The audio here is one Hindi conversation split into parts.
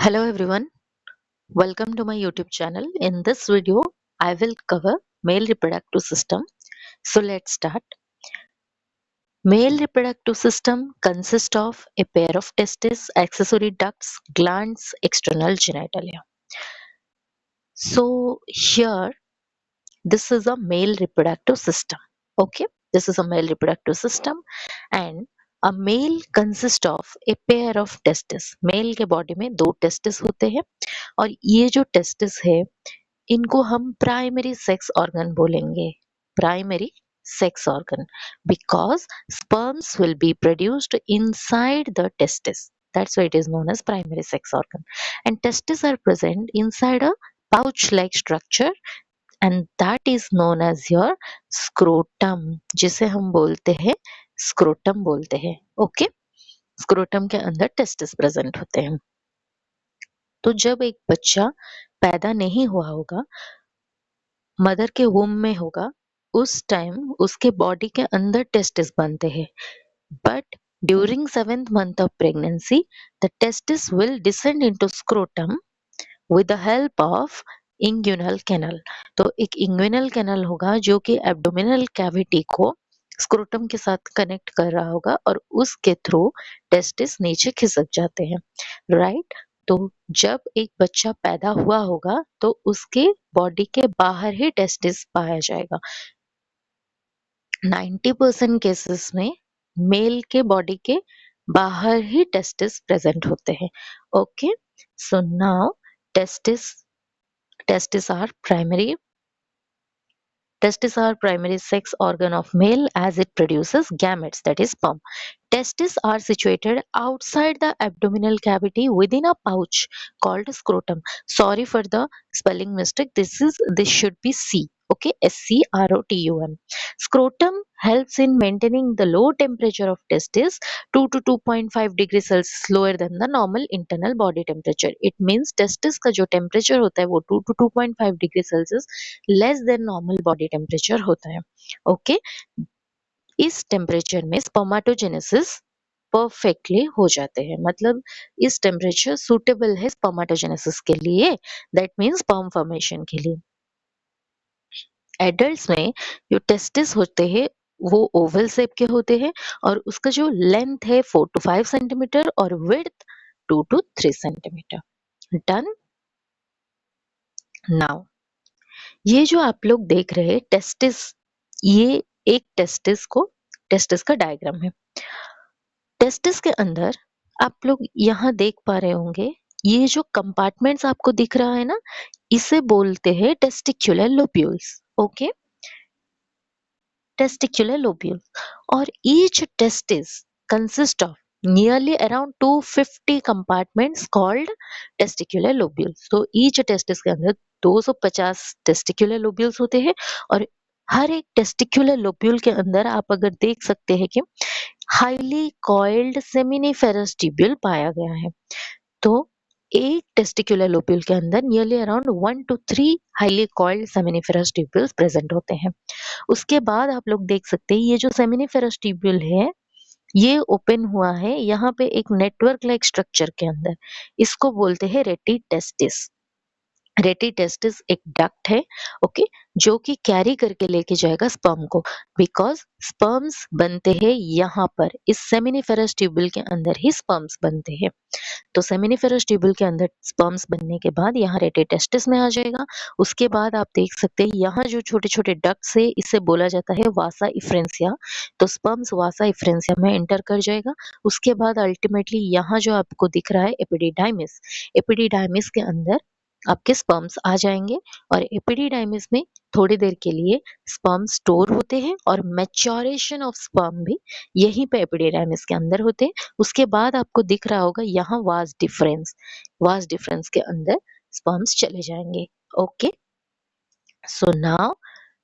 Hello everyone, welcome to my YouTube channel. In this video, I will cover male reproductive system. So let's start. Male reproductive system consists of a pair of testes, accessory ducts, glands, external genitalia. So here, this is a male reproductive system. Okay, this is a male reproductive system and a male consists of a pair of testes. Male के body में दो testes होते हैं और ये जो testes है इनको हम प्राइमरी सेक्स ऑर्गन बोलेंगे. Primary sex organ because sperms will be produced inside the testis. That's why it is known as primary sex organ. And testes are present inside a pouch like structure and that is known as your scrotum, जिसे हम बोलते हैं scrotum बोलते हैं. ओके, scrotum के अंदर testes present होते हैं. तो जब एक बच्चा पैदा नहीं हुआ होगा, मदर के वूम में होगा, उस टाइम उसके बॉडी के अंदर टेस्टिस बनते हैं. But during 7th month of pregnancy the testis will descend into scrotum with the help of inguinal canal. तो एक inguinal canal होगा जो कि abdominal cavity को स्क्रोटम के साथ कनेक्ट कर रहा होगा और उसके थ्रू टेस्टिस नीचे खिसक जाते हैं. राइट, तो जब एक बच्चा पैदा हुआ होगा तो उसके बॉडी के बाहर ही टेस्टिस पाया जाएगा. 90% केसेस में मेल के बॉडी के बाहर ही टेस्टिस प्रेजेंट होते हैं. Okay, so now testis are primary sex organ of male as it produces gametes, that is sperm. Testes are situated outside the abdominal cavity within a pouch called scrotum. Sorry for the spelling mistake. This should be C. Okay, scrotum. Scrotum helps in maintaining the low temperature of testis 2 to 2.5 degrees Celsius lower than the normal internal body temperature. It means testis का जो temperature होता है वो 2 to 2.5 degrees Celsius less than normal body temperature होता है. Okay, इस टेम्परेचर में स्पर्मेटोजेनेसिस परफेक्टली हो जाते हैं. मतलब इस टेम्परेचर सुटेबल है स्पर्मेटोजेनेसिस के लिए, दैट मीन्स स्पर्म फॉर्मेशन के लिए. एडल्ट्स में जो टेस्टिस होते हैं वो ओवल शेप के होते हैं और उसका जो लेंथ है 4 to 5 सेंटीमीटर और width 2 to 3 centimetre. Done. Now ये जो आप लोग देख रहे हैं टेस्टिस, ये एक टेस्टिस का डायग्राम है. टेस्टिस के अंदर आप लोग यहाँ देख पा रहे होंगे ये जो कंपार्टमेंट्स आपको दिख रहा है ना, इसे बोलते हैं testicular lobules. Okay, testicular lobules. और each testis consist of nearly around 250 compartments called testicular lobules. तो ईच टेस्टिस के अंदर 250 टेस्टिकुलर लोब्यूल्स होते हैं और हर एक टेस्टिकुलर लोब्यूल के अंदर आप अगर देख सकते हैं कि हाईली कॉइल्ड सेमिनिफेरस ट्यूब्यूल पाया गया है. तो एक टेस्टिकुलर लोब्यूल के अंदर nearly around 1 to 3 highly coiled seminiferous tubules present होते हैं. उसके बाद आप लोग देख सकते हैं ये जो सेमिनिफेरस ट्यूब्यूल है ये ओपन हुआ है यहाँ पे एक नेटवर्क लाइक स्ट्रक्चर के अंदर. इसको बोलते हैं रेटी टेस्टिस. रेटी टेस्टिस एक डक्ट है. ओके, जो कि कैरी करके लेके जाएगा स्पर्म को, बिकॉज स्पर्म्स बनते हैं यहाँ पर इस सेमिनिफेरस ट्यूब्यूल के अंदर ही स्पर्म्स बनते हैं. तो सेमिनिफेरस ट्यूब्यूल के अंदर स्पर्म्स बनने के बाद यहाँ रेटी टेस्टिस में आ जाएगा. उसके बाद आप देख सकते हैं यहाँ जो छोटे छोटे डक्ट्स है इसे बोला जाता है वासा इफ्रेंसिया. तो स्पर्म्स वासा इफ्रेंसिया में एंटर कर जाएगा. उसके बाद अल्टीमेटली यहाँ जो आपको दिख रहा है एपिडिडाइमिस, एपिडिडाइमिस के अंदर आपके स्पर्म्स आ जाएंगे और एपिडिडाइमिस में थोड़ी देर के लिए स्पर्म स्टोर होते हैं और मैच्योरेशन ऑफ स्पर्म भी यहीं पे एपिडिडाइमिस के अंदर होते हैं. उसके बाद आपको दिख रहा होगा यहाँ वास डिफरेंस के अंदर स्पर्म्स चले जाएंगे. Okay, so now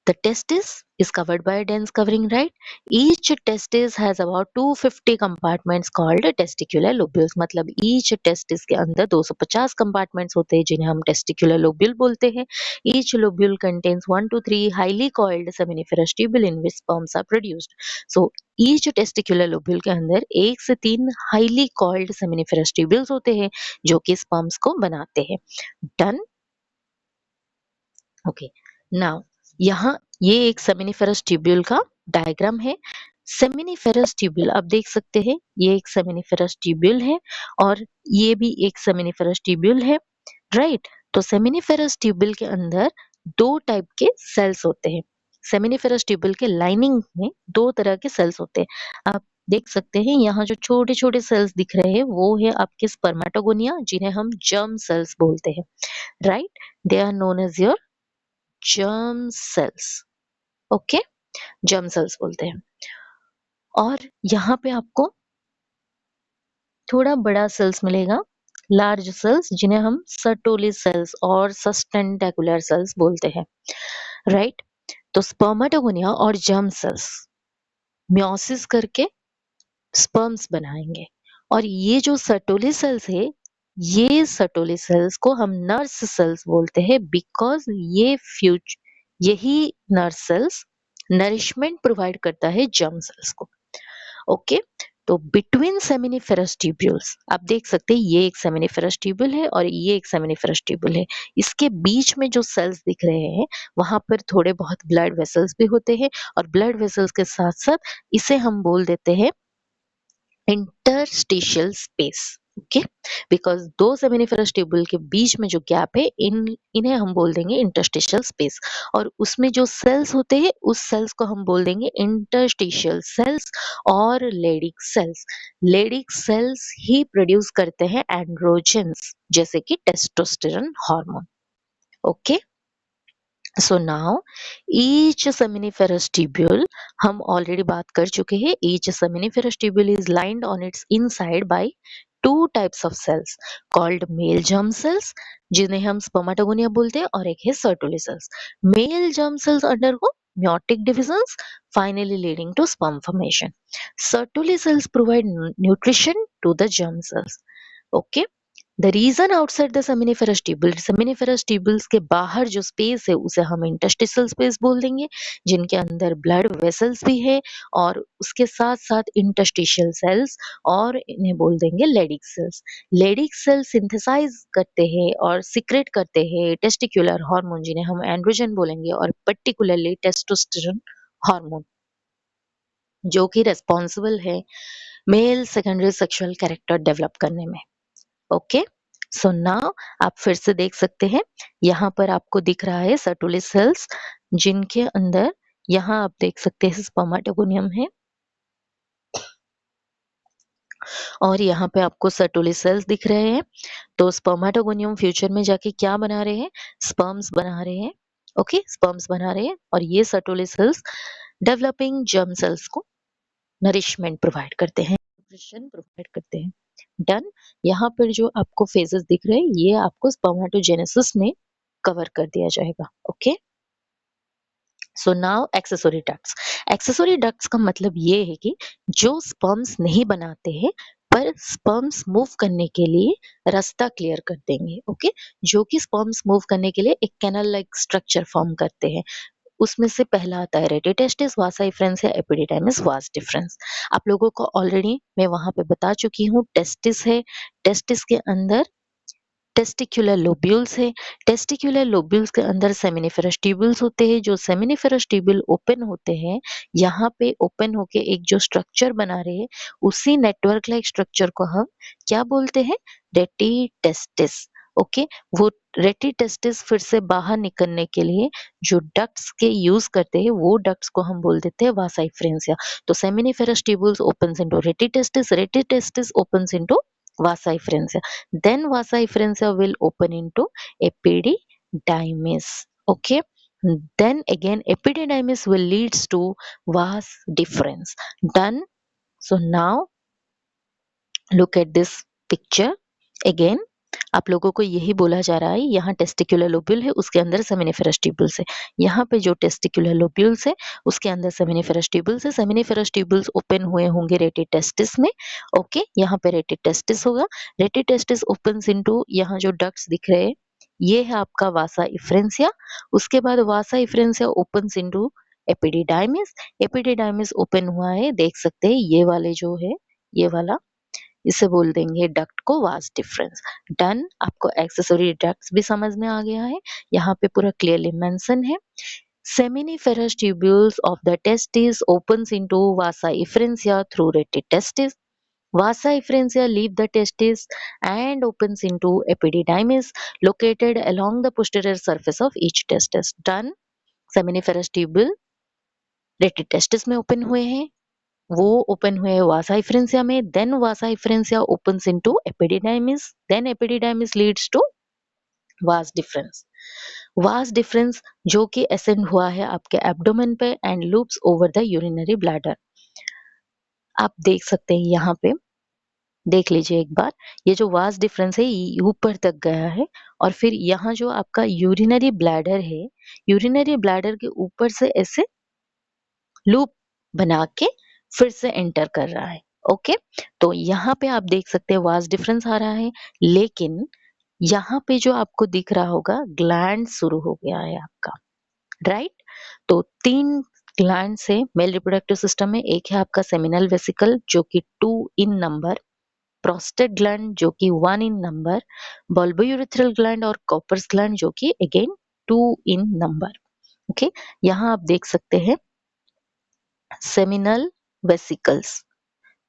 The testis is covered by a dense covering, right? Each testis has about 250 compartments called testicular lobules. मतलब each testis के अंदर 250 compartments होते हैं जिन्हें हम testicular lobule बोलते हैं. Each lobule contains 1 to 3 highly coiled seminiferous tubule in which sperms are produced. So each testicular lobule के अंदर 1 से 3 highly coiled seminiferous tubules होते हैं जो कि sperms को बनाते हैं. Done? ओके. नाउ यहाँ ये एक सेमिनिफेरस ट्यूब्यूल का डायग्राम है. सेमिनिफेरस ट्यूब्यूल आप देख सकते हैं, ये एक सेमिनिफेरस ट्यूब्यूल है और ये भी एक सेमिनिफेरस ट्यूब्यूल है, राइट? तो सेमिनिफेरस ट्यूब्यूल के अंदर दो टाइप के सेल्स होते हैं. सेमिनिफेरस ट्यूब्यूल के लाइनिंग में दो तरह के सेल्स होते हैं. आप देख सकते हैं यहाँ जो छोटे छोटे सेल्स दिख रहे हैं वो है आपके स्पर्मेटोगोनिया जिन्हें हम जर्म सेल्स बोलते हैं, right? They are known as your germ cells. Okay, germ cells बोलते हैं. और यहाँ पे आपको थोड़ा बड़ा सेल्स मिलेगा, लार्ज सेल्स जिन्हें हम सर्टोली सेल्स और सस्टेंटेकुलर सेल्स बोलते हैं, राइट? तो स्पर्मेटोगोनिया और जर्म सेल्स म्योसिस करके स्पर्म्स बनाएंगे और ये जो सर्टोली सेल्स है, ये सर्टोली सेल्स को हम नर्स सेल्स बोलते हैं बिकॉज यही नर्स सेल्स नरिशमेंट प्रोवाइड करता है जर्म सेल्स को. ओके, तो बिटवीन सेमिनिफेरस ट्यूब्यूल्स आप देख सकते हैं ये एक सेमिनिफेरस ट्यूब्यूल है और ये एक सेमिनिफेरस ट्यूब्यूल है. इसके बीच में जो सेल्स दिख रहे हैं वहां पर थोड़े बहुत ब्लड वेसल्स भी होते हैं और ब्लड वेसल्स के साथ साथ इसे हम बोल देते हैं इंटरस्टिशियल स्पेस. ओके, बिकॉज दो सेमिनिफेरस ट्यूब्यूल के बीच में जो गैप है इन्हें हम बोल देंगे इंटरस्टिशियल स्पेस. और उसमें जो सेल्स होते हैं उस सेल्स को हम बोल देंगे इंटरस्टिशियल सेल्स और लेडिक सेल्स. लेडिक सेल्स ही प्रोड्यूस करते हैं एंड्रोजेंस जैसे कि testosterone hormone. Okay, so now each seminiferous tubule हम ऑलरेडी बात कर चुके हैं. Each seminiferous tubule is lined on it's inside by two types of cells called male germ cells जिन्हें हम स्पर्मेटोगोनिया बोलते हैं और एक है Sertoli cells. Male germ cells undergo meiotic divisions finally leading to sperm formation. Sertoli cells provide nutrition to the germ cells. Okay, the region outside the seminiferous tubule, seminiferous tubules के बाहर जो स्पेस है उसे हम इंटरस्टिशियल स्पेस बोल देंगे जिनके अंदर ब्लड वेसल्स भी है और उसके साथ साथ इंटरस्टिशियल सेल्स और इन्हें बोल देंगे Leydig cells. Leydig cells synthesize करते हैं और सिक्रेट करते हैं टेस्टिकुलर हार्मोन जिन्हें हम एंड्रोजन बोलेंगे और पर्टिकुलरली टेस्टोस्टेरोन हार्मोन जो कि रेस्पॉन्सिबल है male secondary sexual character develop करने में. ओके, सो नाउ आप फिर से देख सकते हैं यहाँ पर आपको दिख रहा है सर्टोली सेल्स जिनके अंदर यहाँ आप देख सकते हैं स्पर्मेटोगोनियम है और यहाँ पे आपको सर्टोली सेल्स दिख रहे हैं. तो स्पर्मेटोगोनियम फ्यूचर में जाके क्या बना रहे हैं? स्पर्म्स बना रहे हैं. ओके, स्पर्म्स बना रहे हैं और ये Sertoli cells developing germ cells को नरिशमेंट प्रोवाइड करते हैं, न्यूट्रिशन प्रोवाइड करते हैं. डन. यहाँ पर जो आपको फेजेस दिख रहे हैं ये आपको स्पर्मेटोजेनेसिस में कवर कर दिया जाएगा. Okay, so now accessory ducts. Accessory ducts का मतलब ये है कि जो स्पर्म्स नहीं बनाते हैं पर स्पर्म्स मूव करने के लिए रास्ता क्लियर कर देंगे. ओके, जो कि स्पर्म्स मूव करने के लिए एक कैनल लाइक स्ट्रक्चर फॉर्म करते हैं. उसमें से पहला आता है रेटिटेस्टिस, वासा इफ्रेंस या एपिडिडाइमिस वास डिफरेंस. आप लोगों को ऑलरेडी मैं वहां पे बता चुकी हूँ. टेस्टिस है, टेस्टिस के अंदर टेस्टिकुलर लोब्यूल्स है, टेस्टिकुलर लोब्यूल्स के अंदर सेमिनिफेरस ट्यूब्यूल्स होते हैं. जो सेमिनिफेरस ट्यूब्यूल ओपन होते हैं यहाँ पे ओपन होके एक जो स्ट्रक्चर बना रहे हैं उसी नेटवर्क लाइक स्ट्रक्चर को हम क्या बोलते हैं? रेटिटेस्टिस. ओके, वो रेटिटेस्टिस फिर से बाहर निकलने के लिए जो डक्ट्स के यूज करते हैं वो डक्ट्स को हम बोल देते हैं वासा इफ्रेंसिया. तो seminiferous tubules opens into rete testis, rete testis opens into vasa efferentia. Then vasa efferentia will open into epididymis. Okay. Then again epididymis will leads to vas deferens. Done. So now look at this picture again. आप लोगों को यही बोला जा रहा है, यहाँ टेस्टिकुलर लोब्यूल है, उसके अंदर सेमिनिफेरस ट्यूबुल्स है। यहाँ पे जो टेस्टिकुलर लोब्यूल्स है उसके अंदर सेमिनिफेरस ट्यूबुल्स है। सेमिनिफेरस ट्यूबुल्स ओपन हुए होंगे रेटी टेस्टिस में। ओके, यहाँ पे रेटी टेस्टिस होगा। रेटी टेस्टिस ओपन्स इनटू, यहाँ जो डक्ट्स दिख रहे हैं ये है आपका वासा इफ्रेंसिया। उसके बाद vasa efferentia opens into epididymis. Epididymis open हुआ है, देख सकते हैं ये वाले जो है, ये वाला, इसे बोल देंगे डक्ट को वास डिफरेंस। डन, आपको एक्सेसरी डक्ट्स भी समझ में आ गया है। यहाँ पे पूरा क्लियरली मेंशन है। Seminiferous tubules of the testis opens into vasa efferentia through rete testis. Vasa efferentia leave the testis and opens into epididymis located along the posterior surface of each testis. Done. Seminiferous tubule rete testis में open हुए हैं, वो ओपन हुए वासा इफ्रेंसिया में, then vasa efferentia opens into epididymis, then epididymis leads to vas deferens. Vas deferens जो कि एसेंड हुआ है आपके एब्डोमेन पे and loops over the urinary bladder. आप देख सकते हैं यहाँ पे, देख लीजिए एक बार, ये जो वास डिफरेंस है ये ऊपर तक गया है और फिर यहाँ जो आपका यूरिनरी ब्लैडर है, यूरिनरी ब्लैडर के ऊपर से ऐसे लूप बना के फिर से एंटर कर रहा है। ओके, तो यहाँ पे आप देख सकते हैं वास डिफरेंस आ रहा है, लेकिन यहाँ पे जो आपको दिख रहा होगा ग्लैंड शुरू हो गया है आपका, राइट। तो 3 ग्लैंड्स है मेल रिप्रोडक्टिव सिस्टम में। एक है आपका सेमिनल वेसिकल जो कि 2 इन नंबर, प्रोस्टेट ग्लैंड जो कि 1 इन नंबर, बल्बोयूरेथ्रल ग्लैंड और कॉपर्स ग्लैंड जो कि अगेन 2 इन नंबर। ओके, यहाँ आप देख सकते हैं सेमिनल वेसिकल्स,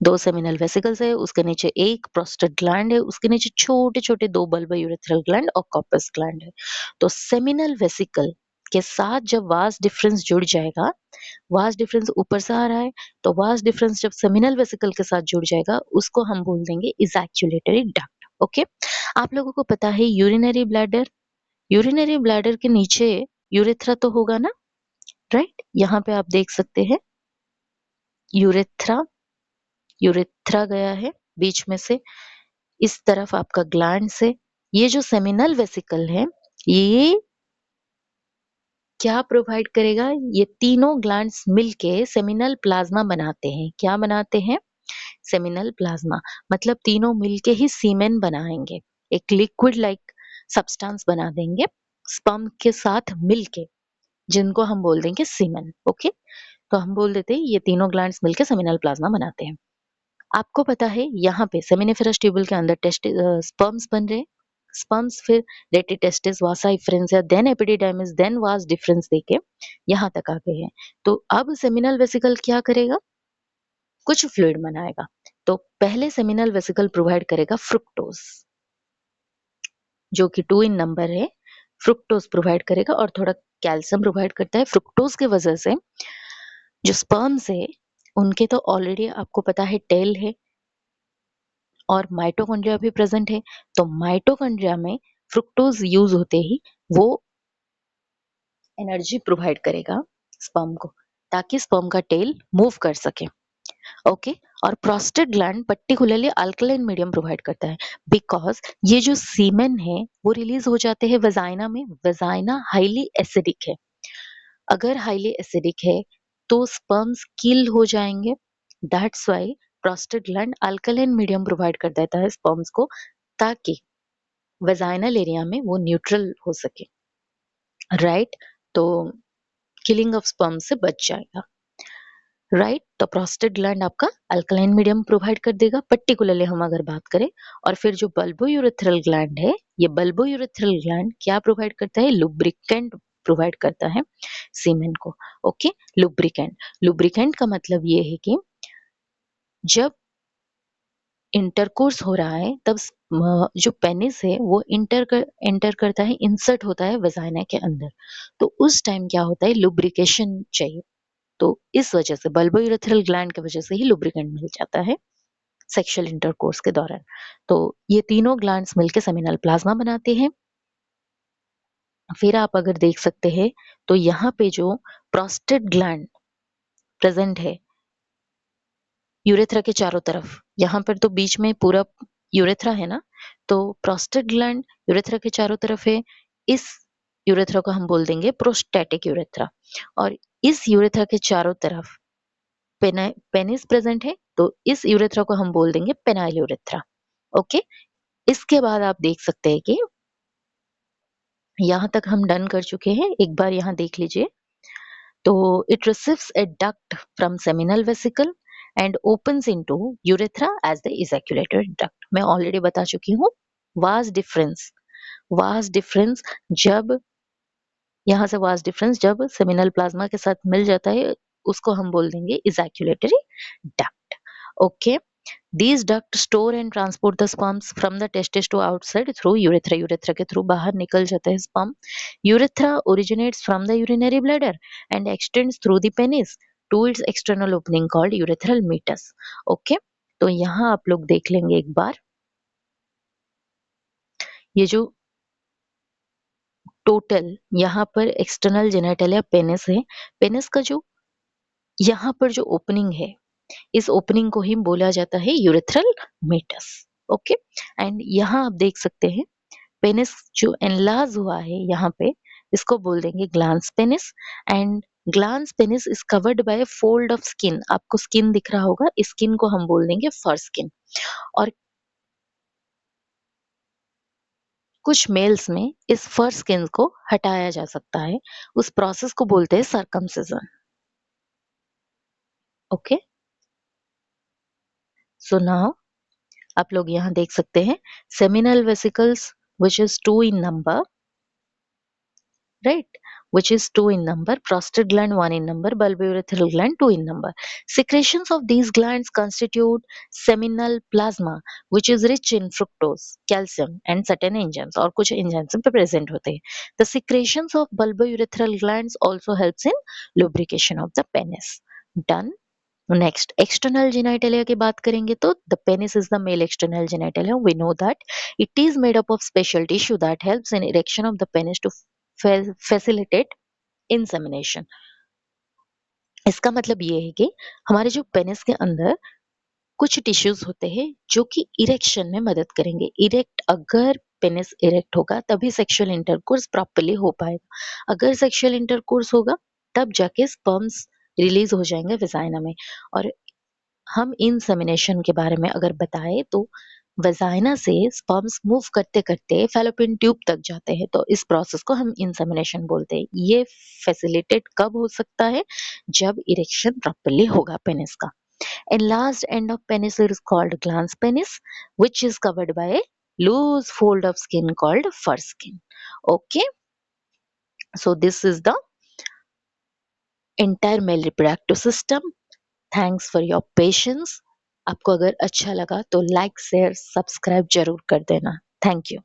2 सेमिनल वेसिकल्स है, उसके नीचे एक प्रोस्टेट ग्लैंड है, उसके नीचे छोटे छोटे 2 बल्बोयूरेथ्रल ग्लैंड और कॉर्पस ग्लैंड है। तो सेमिनल वेसिकल के साथ जब वास डिफरेंस जुड़ जाएगा, वास डिफरेंस ऊपर से आ रहा है, तो वास डिफरेंस जब सेमिनल वेसिकल के साथ जुड़ जाएगा उसको हम बोल देंगे इजैक्युलेटरी डक्ट। ओके, आप लोगों को पता है यूरिनरी ब्लैडर, यूरिनरी ब्लैडर के नीचे यूरेथ्रा तो होगा ना, राइट। यहाँ पे आप देख सकते हैं यूरेथ्रा, यूरेथ्रा गया है बीच में से, इस तरफ आपका ग्लैंड से, ये जो सेमिनल वेसिकल है ये क्या प्रोवाइड करेगा, ये तीनों ग्लैंड्स मिलके सेमिनल प्लाज्मा बनाते हैं। क्या बनाते हैं, सेमिनल प्लाज्मा, मतलब तीनों मिलके ही सीमेन बनाएंगे, एक लिक्विड लाइक सब्सटेंस बना देंगे स्पर्म के साथ मिलके, जिनको हम बोल देंगे सीमेन। ओके, तो हम बोल देते हैं ये तीनों ग्लैंड्स मिलके सेमिनल प्लाज्मा बनाते हैं। आपको पता है यहाँ पे सेमिनिफेरस ट्यूबुल के अंदर स्पर्म्स बन रहे, स्पर्म्स फिर rete testis, vasa efferentia, then epididymis, then vas deferens देके यहाँ तक आ गए हैं। तो अब सेमिनल वेसिकल क्या करेगा, कुछ फ्लूइड बनाएगा। तो पहले सेमिनल वेसिकल प्रोवाइड करेगा फ्रुक्टोज जो कि 2 इन नंबर है, फ्रुक्टोज प्रोवाइड करेगा और थोड़ा कैल्शियम प्रोवाइड करता है। फ्रुक्टोज के वजह से जो स्पर्म्स है उनके तो ऑलरेडी आपको पता है टेल है और माइटोकॉन्ड्रिया भी प्रेजेंट है, तो माइटोकॉन्ड्रिया में फ्रुक्टोज यूज होते ही वो एनर्जी प्रोवाइड करेगा स्पर्म को, ताकि स्पर्म का टेल मूव कर सके। ओके, और prostate gland particularly alkaline medium provide करता है, बिकॉज ये जो सीमेन है वो रिलीज हो जाते हैं वेजाइना में, वेजाइना हाईली एसिडिक है, अगर हाईली एसिडिक है तो स्पर्म्स किल हो जाएंगे। That's why prostate gland alkaline medium provide कर देता है स्पर्म्स को, ताकि वेजाइनल एरिया में वो न्यूट्रल हो सके, राइट। तो किलिंग ऑफ स्पर्म से बच जाएगा, राइट। तो प्रोस्टेट ग्लैंड आपका अल्कलाइन मीडियम प्रोवाइड कर देगा, पर्टिकुलरली हम अगर बात करें। और फिर जो बल्बोयूरेथ्रल ग्लैंड है, ये बल्बोयूरेथ्रल ग्लैंड क्या प्रोवाइड करता है, लुब्रिकेंट प्रोवाइड करता है सीमेन को। ओके, लुब्रिकेंट, लुब्रिकेंट का मतलब ये है कि जब इंटरकोर्स हो रहा है तब जो पेनिस है वो एंटर करता है, इंसर्ट होता है वेजाइना के अंदर, तो उस टाइम क्या होता है, लुब्रिकेशन चाहिए। तो इस वजह से बल्बोयूरेथ्रल ग्लैंड की वजह से ही लुब्रिकेंट मिल जाता है सेक्सुअल इंटरकोर्स के दौरान। तो ये तीनों ग्लैंड्स मिलकर सेमिनल प्लाज्मा बनाते हैं। फिर आप अगर देख सकते हैं तो यहाँ पे जो प्रोस्टेट ग्लैंड प्रेजेंट है यूरेथ्रा के चारों तरफ, यहाँ पर तो बीच में पूरा यूरेथ्रा है ना, तो प्रोस्टेट ग्लैंड यूरेथ्रा के चारों तरफ है। इस यूरेथ्रा को हम बोल देंगे प्रोस्टैटिक यूरेथ्रा। और इस यूरेथ्रा के चारों तरफ पेनिस प्रेजेंट है, तो इस यूरेथ्रा को हम बोल देंगे पेनाइल यूरेथ्रा। ओके, इसके बाद आप देख सकते हैं कि यहाँ तक हम डन कर चुके हैं। एक बार यहाँ देख लीजिए। तो it receives a duct from seminal vesicle and opens into urethra as the ejaculated duct। मैं ऑलरेडी बता चुकी हूँ। वास डिफरेंस, वास डिफरेंस जब यहाँ से वास डिफरेंस जब सेमिनल प्लाज्मा के साथ मिल जाता है, उसको हम बोल देंगे ejaculatory duct. Okay, these ducts store and transport the sperms from the testes to outside through urethra। urethra के थ्रू बाहर निकल जाता है sperm। urethra originates from the urinary bladder and extends through the penis to its external opening called urethral meatus। Okay, तो यहाँ आप लोग देख लेंगे एक बार, ये जो टोटल यहाँ पर एक्सटर्नल जेनिटलिया पेनिस है, पेनिस का जो यहाँ पर जो ओपनिंग है, इस ओपनिंग को ही बोला जाता है यूरेथ्रल मेटस। ओके, एंड यहाँ आप देख सकते हैं पेनिस जो एनलार्ज हुआ है यहाँ पे, इसको बोल देंगे glans penis. And glans penis is covered by fold of skin. आपको स्किन दिख रहा होगा, इस स्किन को हम बोल देंगे फर स्किन। और कुछ मेल्स में इस फर स्किन को हटाया जा सकता है, उस प्रोसेस को बोलते हैं सर्कमसिजन। ओके, सो नाउ आप लोग यहाँ देख सकते हैं seminal vesicles which is two in number, right, which is two in number, prostate gland one in number, bulbourethral gland two in number। Secretions of these glands constitute seminal plasma which is rich in fructose, calcium and certain enzymes, और कुछ enzymes पे present होते हैं। The secretions of bulbourethral glands also helps in lubrication of the penis। Done। Next external genitalia की बात करेंगे तो the penis is the male external genitalia. We know that it is made up of special tissue that helps in erection of the penis to facilitate insemination. इसका मतलब ये है कि हमारे जो पेनिस के अंदर कुछ टिश्यूज होते हैं जो कि इरेक्शन में मदद करेंगे। इरेक्ट, अगर पेनिस इरेक्ट होगा तभी सेक्सुअल इंटरकोर्स प्रॉपर्ली हो पाएगा। अगर सेक्सुअल इंटरकोर्स होगा तब जाके स्पर्म्स रिलीज हो जाएंगे वेजाइना में। और हम इंसेमिनेशन के बारे में अगर बताएं तो वेजाइना से स्पर्म्स मूव करते करते फैलोपियन ट्यूब तक जाते हैं, तो इस प्रोसेस को हम इंसेमिनेशन बोलते हैं। ये फैसिलिटेट कब हो सकता है? जब इरेक्शन प्रॉपर्ली होगा पेनिस का। Enlarged end of penis is called glans penis, which is covered by a loose fold of skin called fur skin। Okay, so this is the entire male reproductive system। Thanks for your patience. आपको अगर अच्छा लगा तो लाइक शेयर सब्सक्राइब जरूर कर देना। Thank you.